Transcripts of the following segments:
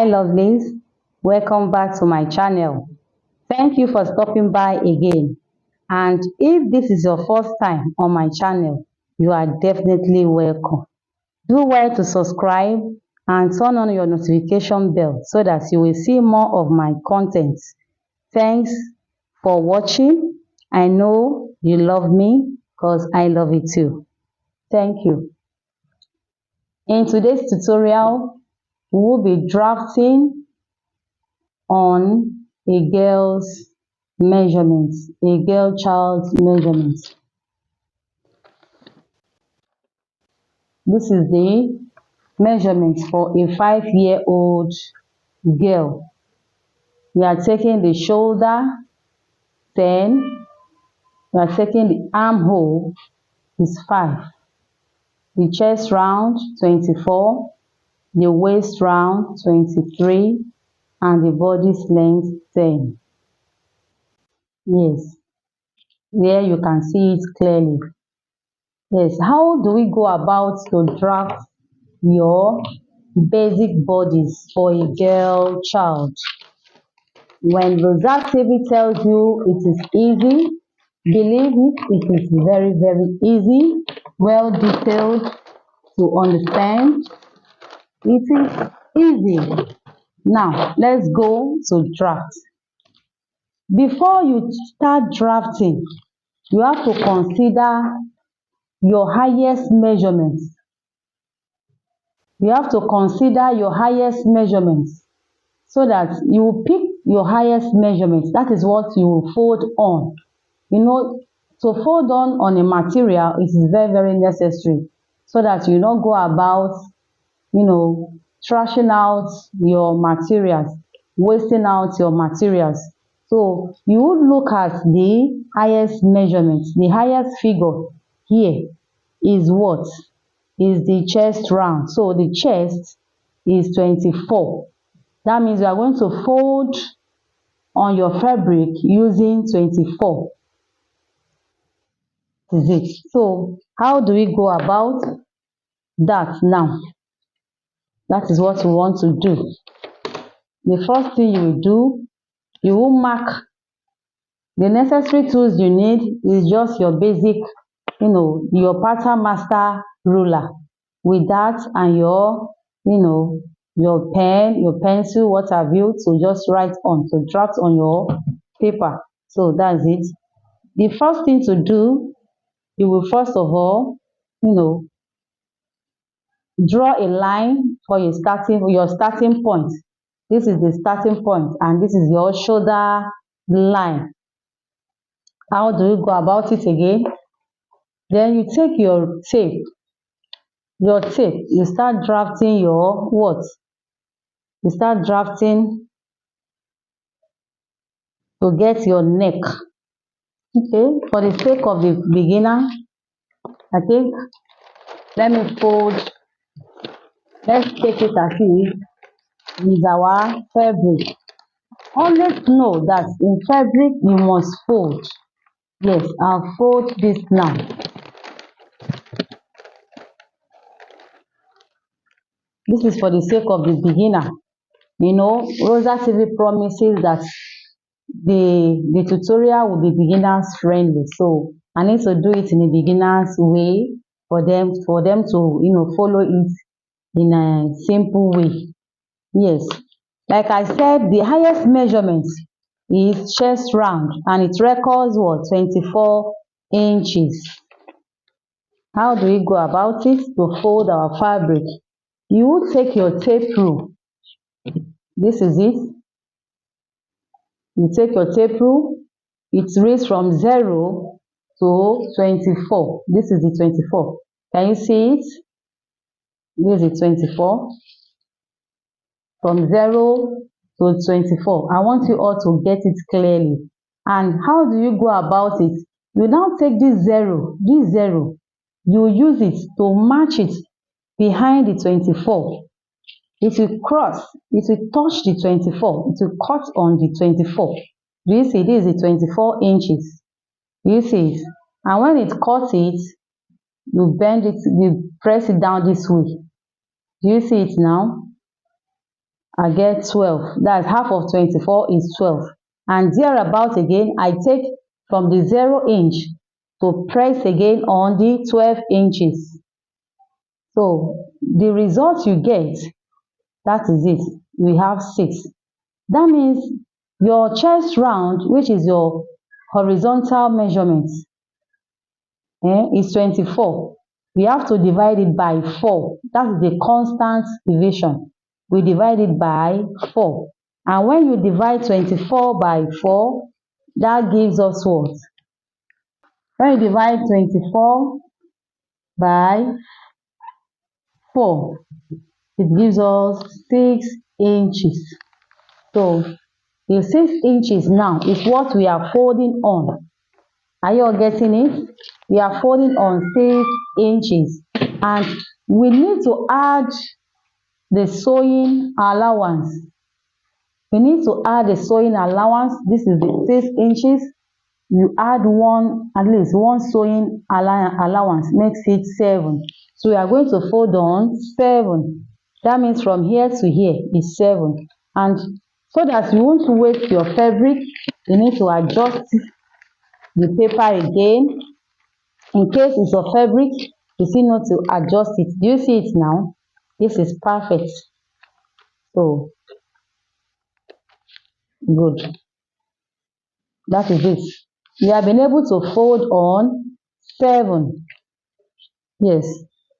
Hi lovelies, welcome back to my channel. Thank you for stopping by again. And if this is your first time on my channel, you are definitely welcome. Do well to subscribe and turn on your notification bell so that you will see more of my content. Thanks for watching. I know you love me because I love it too. Thank you. In today's tutorial, we will be drafting on a girl's measurements, a girl child's measurements. This is the measurements for a 5-year-old girl. We are taking the shoulder 10, we are taking the armhole is 5, the chest round 24, the waist round 23, and the body's length 10. Yes, there you can see it clearly. Yes, how do we go about to draft your basic bodies for a girl child? When Rosavilla TV tells you it is easy, believe it, it is very, very easy, well detailed to understand. It is easy. Now, let's go to draft. Before you start drafting, you have to consider your highest measurements. You have to consider your highest measurements so that you will pick your highest measurements. That is what you will fold on. You know, to fold on a material, it is very, very necessary so that you don't go about, trashing out your materials, wasting out your materials. So you would look at the highest measurements. The highest figure here is what? Is the chest round. So the chest is 24. That means you are going to fold on your fabric using 24. This is it. So how do we go about that now? That is what we want to do. The first thing you will do, you will mark. The necessary tools you need is just your basic, your pattern master ruler. With that and your pen, your pencil, what have you, to just write on, to draft on your paper. So that's it. The first thing to do, you will first of all, draw a line for your starting point. This is the starting point and this is your shoulder line. How do you go about it again? Then you take your tape, you start drafting your what? You start drafting to get your neck. Okay, for the sake of the beginner, I think let me fold. Let's take it as if is our fabric. Always know that in fabric you must fold. Yes, I'll fold this now. This is for the sake of the beginner. Rosavilla TV promises that the tutorial will be beginners friendly. So I need to do it in a beginner's way for them to follow it in a simple way. Yes, like I said, the highest measurement is chest round and it records what? 24 inches. How do we go about it to fold our fabric? You will take your tape rule. This is it. You take your tape rule. It reads from 0 to 24. This is the 24. Can you see it? This is 24. From 0 to 24. I want you all to get it clearly. And how do you go about it? You now take this 0, you use it to match it behind the 24. It will cross, it will touch the 24, it will cut on the 24. Do you see? This is the 24 inches. Do you see it? And when it cuts it, you bend it, you press it down this way. Do you see it now? I get 12. That's half of 24 is 12. And thereabout again, I take from the 0 inch to press again on the 12 inches. So the result you get, that is it. We have 6. That means your chest round, which is your horizontal measurement, is 24. We have to divide it by 4. That is the constant division. We divide it by 4. And when you divide 24 by 4, that gives us what? When you divide 24 by 4, it gives us 6 inches. So the 6 inches now is what we are folding on. Are you all getting it? We are folding on 6 inches. And we need to add the sewing allowance. We need to add the sewing allowance. This is the 6 inches. You add at least one sewing allowance, makes it 7. So we are going to fold on 7. That means from here to here is 7. And so that you won't waste your fabric, you need to adjust the paper again. In case it's a fabric, you still need to adjust it. Do you see it now? This is perfect. So good. That is it. You have been able to fold on 7. Yes.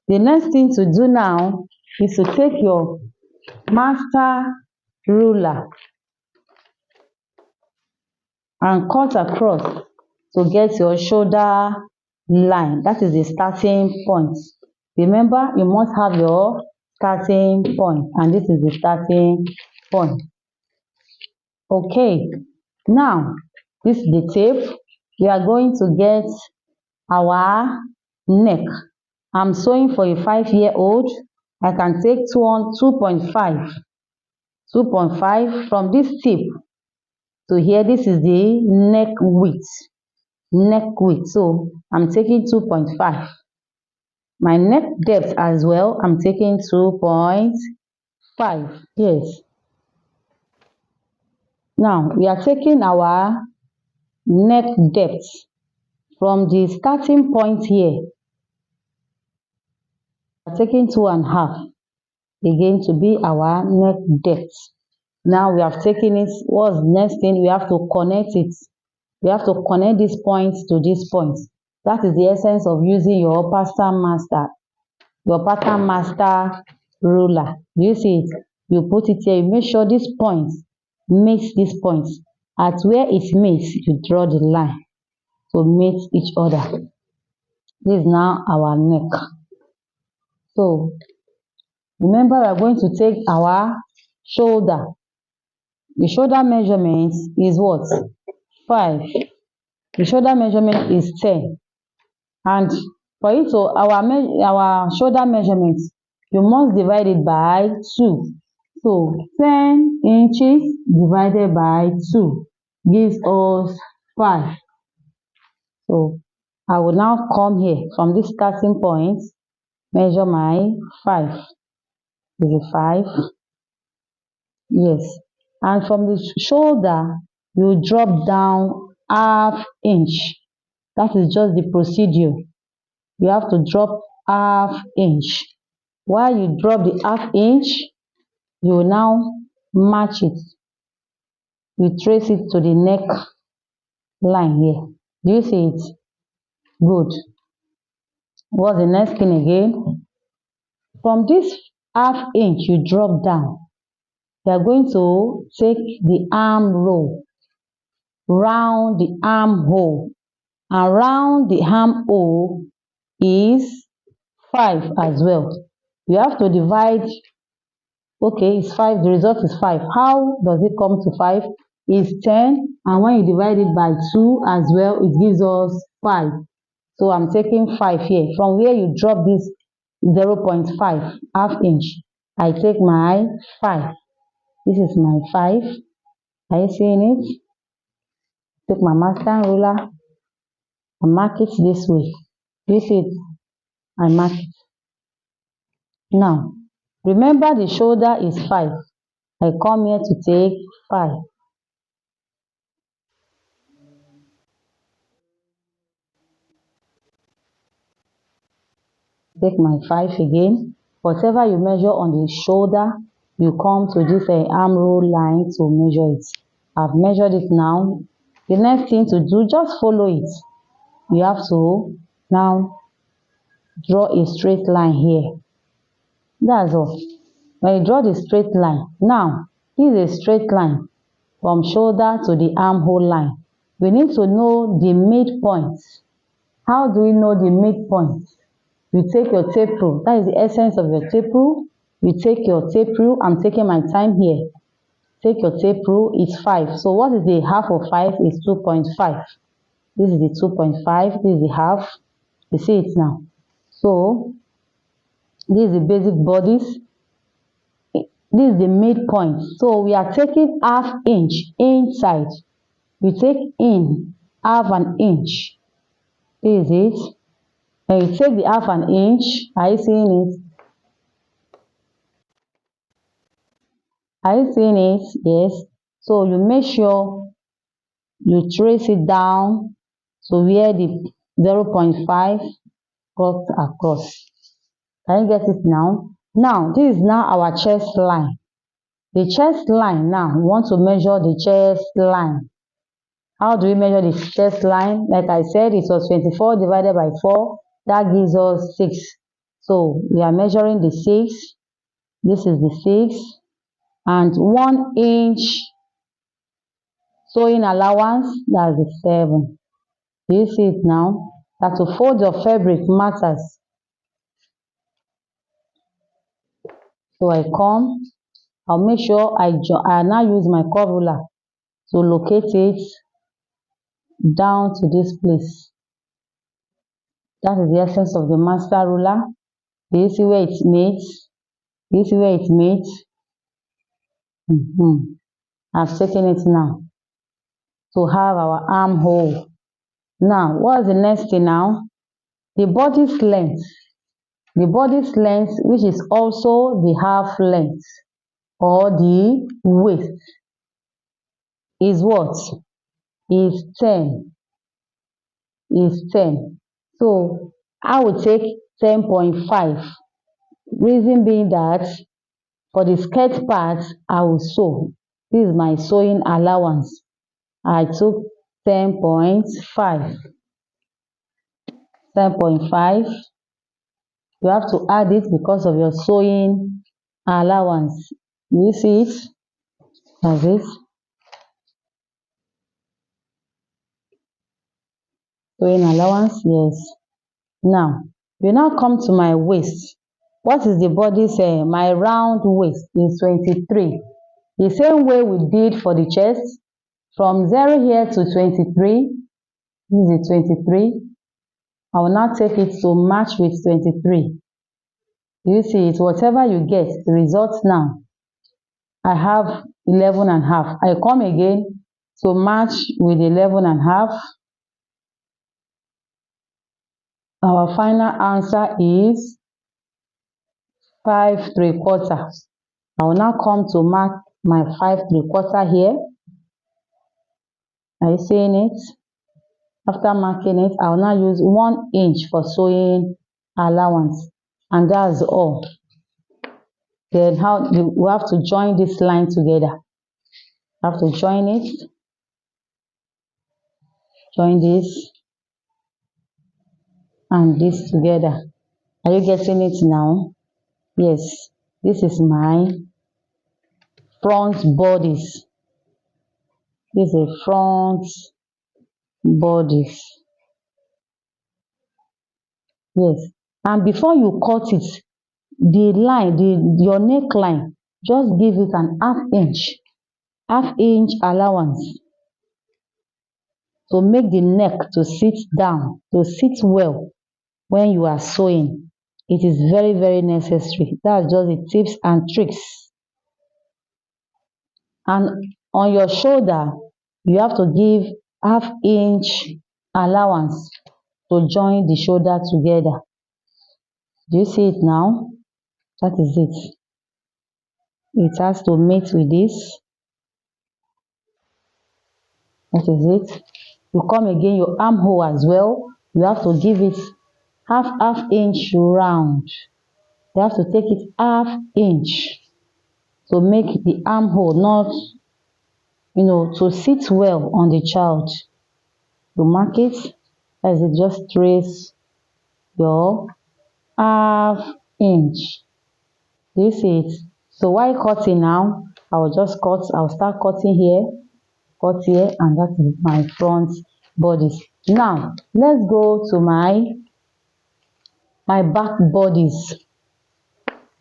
The next thing to do now is to take your master ruler and cut across to get your shoulder line. That is the starting point. Remember, you must have your starting point, and this is the starting point. Okay, now this is the tape. We are going to get our neck. I'm sewing for a 5-year-old. I can take 2.5. 2.5 from this tip to here. This is the neck width. Neck width. So I'm taking 2.5. My neck depth as well, I'm taking 2.5. Yes. Now we are taking our neck depth from the starting point here. We are taking 2.5 again to be our neck depth. Now we have taken it. What's the next thing? We have to connect it. We have to connect this point to this point. That is the essence of using your pattern master ruler. Do you see it? You put it here. You make sure this point meets this point. At where it meets, you draw the line to meet each other. This is now our neck. So remember, we are going to take our shoulder. The shoulder measurement is what? 5. The shoulder measurement is 10. And for it to our shoulder measurement, you must divide it by 2. So 10 inches divided by 2 gives us 5. So I will now come here from this starting point, measure my 5. Is it 5? Yes. And from the shoulder, you drop down ½ inch. That is just the procedure. You have to drop ½ inch. While you drop the ½ inch, you will now match it. You trace it to the neck line here. Do you see it? Good. What's the next thing again? From this ½ inch you drop down, you are going to take the arm roll round the armhole. Around the armhole is 5 as well. You have to divide. Okay, it's 5. The result is 5. How does it come to 5? It's 10, and when you divide it by 2 as well, it gives us 5. So I'm taking 5 here. From where you drop this 0.5 ½ inch, I take my 5. This is my 5. Are you seeing it? Take my master ruler and mark it this way. You see it? I mark it. Now, remember the shoulder is 5. I come here to take 5. Take my 5 again. Whatever you measure on the shoulder, you come to this arm roll line to measure it. I've measured it now. The next thing to do, just follow it. You have to now draw a straight line here. That's all. When you draw the straight line, now this is a straight line from shoulder to the armhole line. We need to know the midpoint. How do we know the midpoint? You take your tape rule. That is the essence of your tape rule. You take your tape rule. I'm taking my time here. Take your tape rule. It's 5. So what is the half of 5? Is 2.5. This is the 2.5. This is the half. You see it now. So this is the basic bodice. This is the midpoint. So we are taking half inch inside. We take in half an inch. This is it. And you take the half an inch. Are you seeing it? Are you seeing it? Yes. So you make sure you trace it down to where the 0.5 cuts across. Can you get it now? Now, this is now our chest line. The chest line now, we want to measure the chest line. How do we measure the chest line? Like I said, it was 24 divided by 4. That gives us 6. So we are measuring the 6. This is the 6. And 1 inch sewing allowance, that's the 7. Do you see it now? That to fold your fabric matters. So I come, I'll make sure I now use my curve ruler to locate it down to this place. That is the essence of the master ruler. Do you see where it meets? Do you see where it meets? I've taken it now to have our armhole. Now, what's the next thing now? The bodice length. The bodice length, which is also the half length or the width, is what? Is 10. Is 10. So I will take 10.5. Reason being that for the skirt part, I will sew. This is my sewing allowance. I took 10.5. 10.5. You have to add it because of your sewing allowance. You see it? That's it. Sewing allowance, yes. Now, we now come to my waist. What is the body saying? My round waist is 23. The same way we did for the chest. From 0 here to 23. This is 23. I will now take it to match with 23. You see it, whatever you get, the result now. I have 11 and a half. I come again to match with 11 and a half. Our final answer is 5 3/4. I will now come to mark my 5 3/4 here. Are you seeing it? After marking it, I will now use 1 inch for sewing allowance. And that's all. Then we have to join this line together. Have to join it. Join this and this together. Are you getting it now? Yes. This is my front bodice. This is a front bodice. Yes. And before you cut it, the line, your neckline, just give it an half inch allowance to make the neck to sit down, to sit well when you are sewing. It is very, very necessary. That's just the tips and tricks. And on your shoulder, you have to give half inch allowance to join the shoulder together. Do you see it now? That is it. it has to meet with this. That is it. You come again, your armhole as well. You have to give it half inch round. You have to take it half inch to make the armhole not, to sit well on the child. You mark it as it just trace your half inch. Do you see it? So while cutting now, I'll start cutting here, cut here, and that is my front bodice. Now, let's go to my back bodice.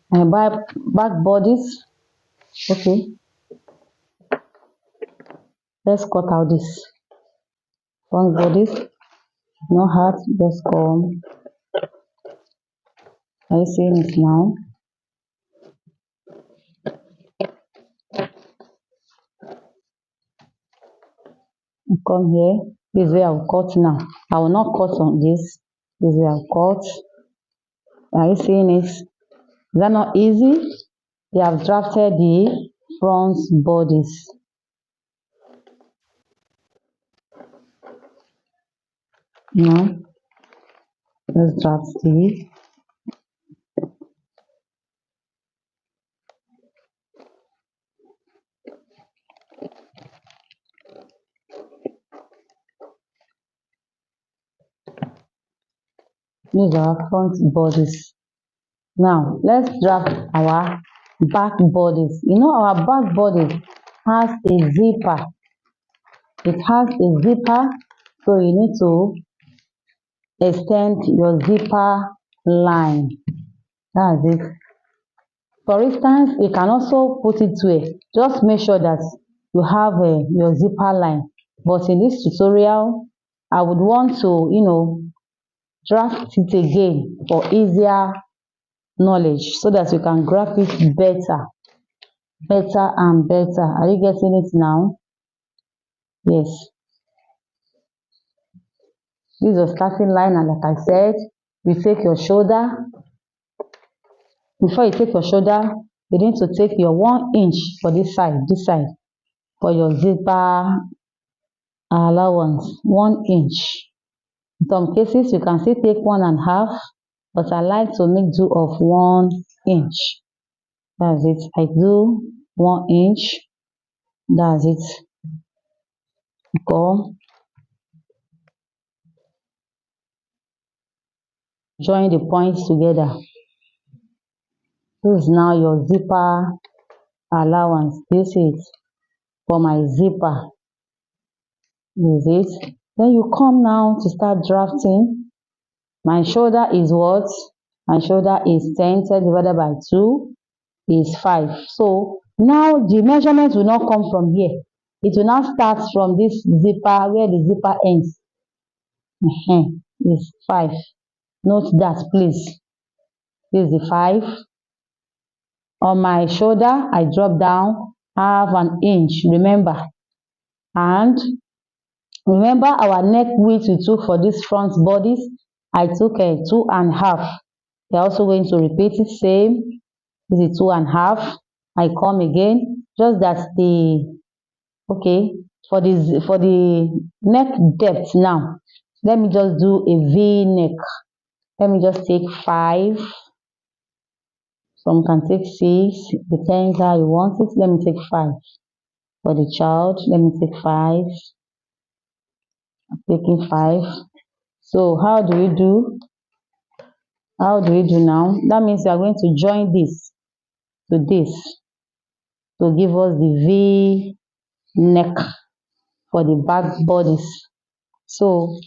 My back bodice. Okay, let's cut out this front bodice. No hard, just come. Are you seeing it now? Come here. This is where I'll cut now. I will not cut on this. This is where I'll cut. Are you seeing it? Is that not easy? They have drafted the front bodice. Now, let's draft the these are our front bodice. Now, let's draft our back bodice. Our back bodice has a zipper. It has a zipper, so you need to extend your zipper line. That's it. For instance, you can also put it where, just make sure that you have your zipper line. But in this tutorial, I would want to, draft it again for easier knowledge so that you can grasp it better and better. Are you getting it now? Yes. This is your starting line, and like I said, you take your shoulder. Before you take your shoulder, you need to take your 1 inch for this side, for your zipper allowance. 1 inch. In some cases, you can still take 1.5, but I like to make do of 1 inch. That's it. I do 1 inch. That's it. Go. Join the points together. This is now your zipper allowance. You see it? For my zipper. Use it. Then you come now to start drafting. My shoulder is what? My shoulder is 10 divided by 2 is 5. So now the measurement will not come from here. It will now start from this zipper where the zipper ends. Is 5. Note that, please. This is the 5. On my shoulder, I drop down half an inch. Remember. And remember our neck width we took for this front bodice. I took a 2.5. We're also going to repeat it same. This is 2.5. I come again. Just that for the neck depth now. Let me just do a V neck. Let me just take 5. Some can take 6. Depends how you want it. Let me take 5. For the child, let me take 5. I'm taking 5. So how do we do? How do we do now? That means we are going to join this to this to give us the V neck for the back bodice. So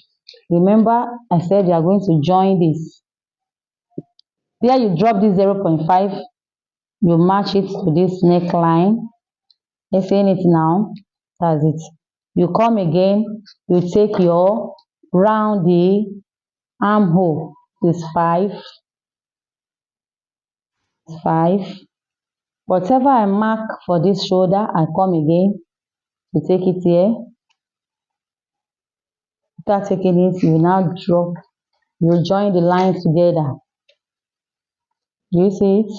remember, I said you are going to join this. Here you drop this 0.5, you match it to this neckline. You're seeing it now. That's it. You come again, you take your round the armhole. This 5. Whatever I mark for this shoulder, I come again to take it here. After taking it, you now drop. You join the lines together. Do you see it?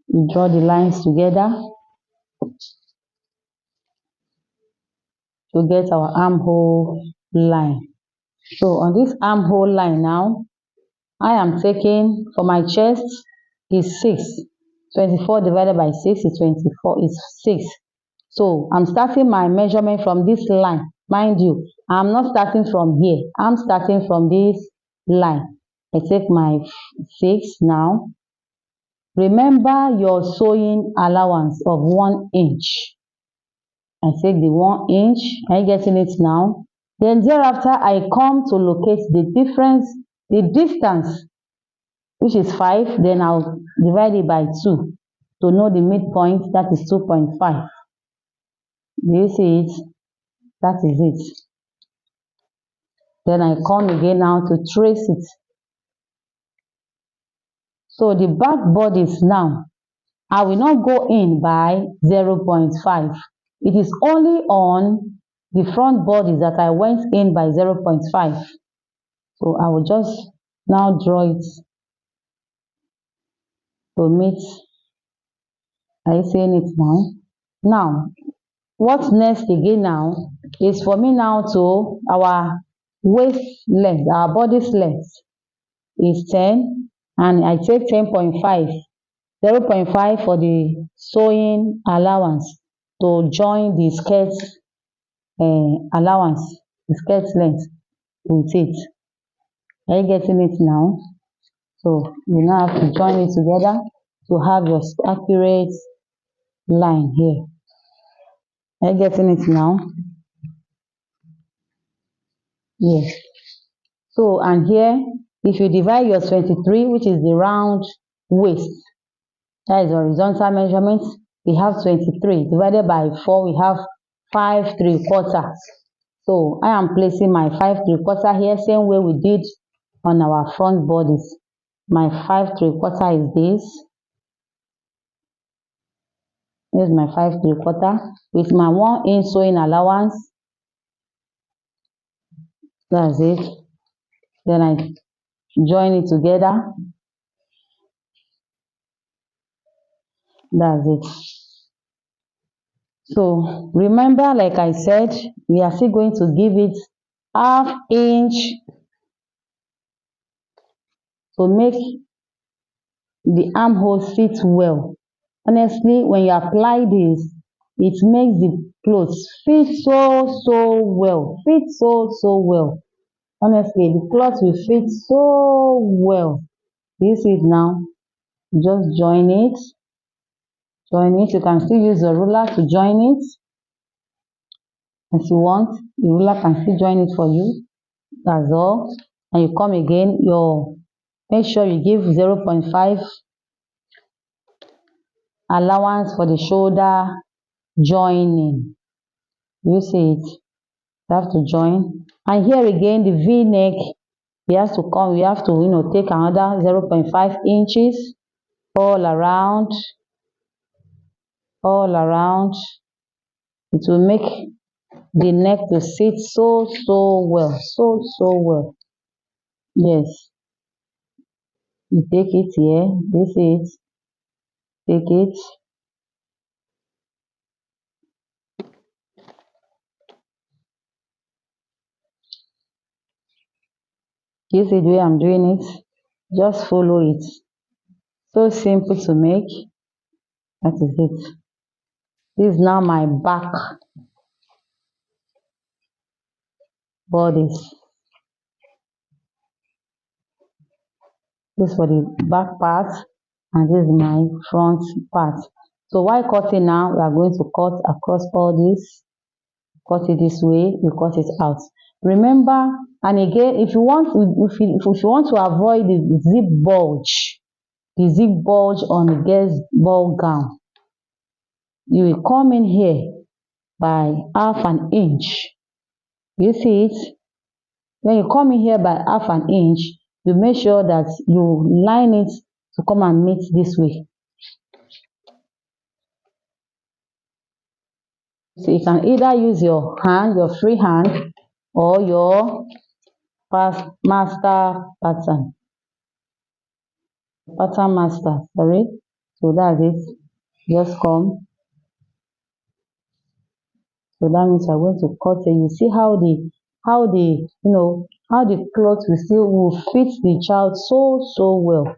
We draw the lines together to get our armhole line. So on this armhole line now, I am taking for my chest is 6. 24 divided by 6 is 24 is 6. So I'm starting my measurement from this line. Mind you, I'm not starting from here. I'm starting from this line. I take my 6 now. Remember your sewing allowance of 1 inch. I take the 1 inch. Are you getting it now? Then thereafter, I come to locate the difference, the distance, which is 5. Then I'll divide it by 2 to know the midpoint. That is 2.5. Do you see it? That is it. Then I come again now to trace it. So the back bodice now, I will not go in by 0.5. It is only on the front bodice that I went in by 0.5. So I will just now draw it to meet. Are you seeing it now? Now, what's next again now is for me now to our waist length, our bodice length is 10, and I take 10.5. 0.5 for the sewing allowance to join the skirt allowance, the skirt length with it. Are you getting it now? So you now have to join it together to have your accurate line here. Are you getting it now? Yes. So and here, if you divide your 23, which is the round waist, that is horizontal measurement, we have 23 divided by 4, we have 5 3/4. So I am placing my 5 3/4 here, same way we did on our front bodies. My 5 3/4 is this. This is my 5 3/4 with my 1 inch sewing allowance. That's it. Then I join it together. That's it. So remember, like I said, we are still going to give it ½ inch to make the armhole fit well. Honestly, when you apply this, it makes the clothes fit so well. Fit so well. Honestly, the cloth will fit so well. You see it now. Just join it. Join it. You can still use a ruler to join it. If you want, the ruler can still join it for you. That's all. And you come again, make sure you give 0.5 allowance for the shoulder joining. You see it? You have to join. And here again, the V-neck, we have to take another 0.5 inches all around. It will make the neck to sit so well. So well. Yes. You take it here. This is take it. You see the way I'm doing it? Just follow it. So simple to make. That is it. This is now my back bodice. This is for the back part, and this is my front part. So while cutting now, we are going to cut across all this. Cut it this way, we cut it out. Remember, and again, if you want to avoid the zip bulge on the girl's ball gown, you will come in here by ½ inch. You see it? When you come in here by ½ inch, you make sure that you line it to come and meet this way. So you can either use your hand, your free hand, or your master pattern master, sorry. So that's it. Just come. So that means I'm going to cut it. You see how the cloth will fit the child so well.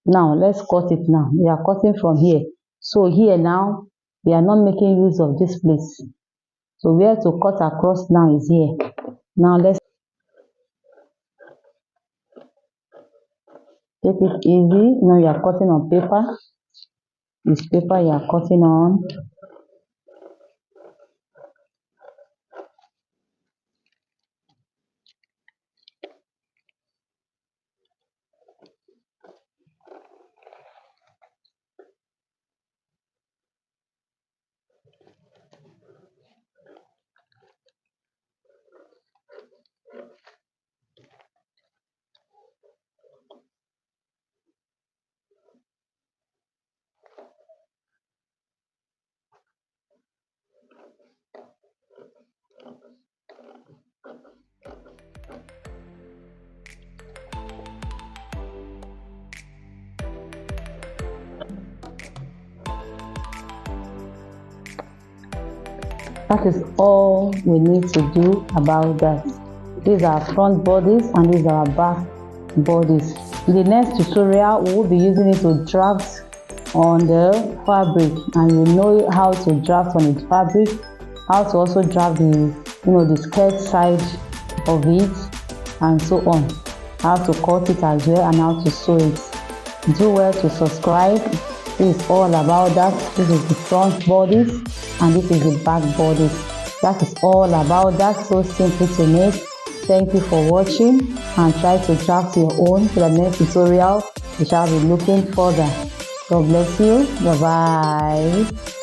Now let's cut it now. We are cutting from here. So here now we are not making use of this place. So where to cut across now is here. Now let's take it easy. Now you are cutting on paper. This paper you are cutting on. That is all we need to do about that. These are front bodies and these are back bodies. In the next tutorial, we will be using it to draft on the fabric, and you know how to draft on the fabric, how to also draft the skirt side of it, and so on. How to cut it as well and how to sew it. Do well to subscribe. This is all about that. This is the front bodies and this is the back bodies. That is all about that. So simple to make. Thank you for watching, and try to draft your own. For the next tutorial we shall be looking further. God bless you. Bye bye.